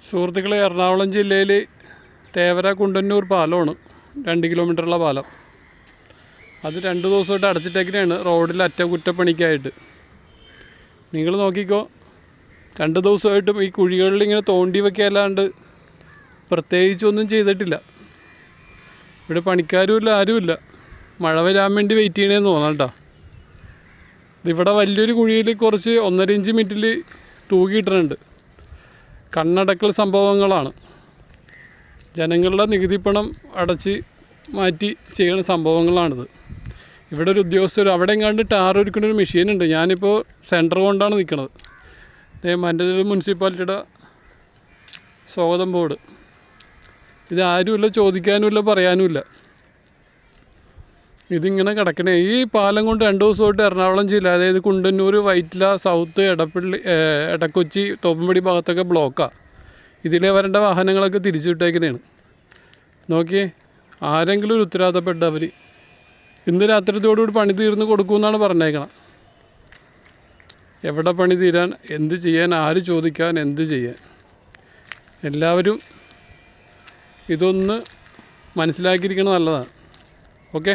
സുഹൃത്തുക്കളെ, എറണാകുളം ജില്ലയിൽ തേവര കുണ്ടന്നൂർ പാലമാണ് 2 കിലോമീറ്ററുള്ള പാലം. അത് 2 ദിവസമായിട്ട് അടച്ചിട്ടേക്കാണ് റോഡിൽ അറ്റകുറ്റപ്പണിക്കായിട്ട്. നിങ്ങൾ നോക്കിക്കോ, 2 ദിവസമായിട്ടും ഈ കുഴികളിൽ ഇങ്ങനെ തോണ്ടി വയ്ക്കാല്ലാണ്ട് പ്രത്യേകിച്ചൊന്നും ചെയ്തിട്ടില്ല. ഇവിടെ പണിക്കാരുമില്ല, ആരുമില്ല. മഴ വരാൻ വേണ്ടി വെയിറ്റ് ചെയ്യണേന്ന് തോന്നാം കേട്ടോ. ഇവിടെ വലിയൊരു കുഴിയിൽ കുറച്ച് 1.5 ഇഞ്ച് മിറ്റിൽ തൂക്കിയിട്ടിട്ടുണ്ട്. കണ്ണടക്കൽ സംഭവങ്ങളാണ്. ജനങ്ങളുടെ നികുതി പണം അടച്ച് മാറ്റി ചെയ്യുന്ന സംഭവങ്ങളാണിത്. ഇവിടെ ഒരു ഉദ്യോഗസ്ഥർ അവിടെ എങ്ങാണ്ട് ടാർ ഒരുക്കുന്ന ഒരു മെഷീനുണ്ട്. ഞാനിപ്പോൾ സെൻറ്റർ കൊണ്ടാണ് നിൽക്കുന്നത്. മൻ്റൂർ മുനിസിപ്പാലിറ്റിയുടെ സ്വാഗതം ബോർഡ്. ഇത് ആരുമില്ല, ചോദിക്കാനുമില്ല, പറയാനുമില്ല. ഇതിങ്ങനെ കിടക്കണേ. ഈ പാലം കൊണ്ട് 2 ദിവസമായിട്ട് എറണാകുളം ജില്ല, അതായത് കുണ്ടന്നൂർ, വൈറ്റില, സൗത്ത്, എടക്കൊച്ചി, തോപ്പുംപടി ഭാഗത്തൊക്കെ ബ്ലോക്കാണ്. ഇതിലെ വരേണ്ട വാഹനങ്ങളൊക്കെ തിരിച്ചുവിട്ടേക്കുന്നതാണ്. നോക്കിയേ, ആരെങ്കിലും ഒരു ഉത്തരവാദിത്തപ്പെട്ടവർ ഇന്ന് രാത്രിയോടുകൂടി പണി തീർന്ന് കൊടുക്കുമെന്നാണ് പറഞ്ഞേക്കണം. എവിടെ പണി തീരാൻ, എന്ത് ചെയ്യാൻ, ആര് ചോദിക്കാൻ, എന്ത് ചെയ്യാൻ? എല്ലാവരും ഇതൊന്ന് മനസ്സിലാക്കിയിരിക്കുന്നത് നല്ലതാണ്. ഓക്കെ.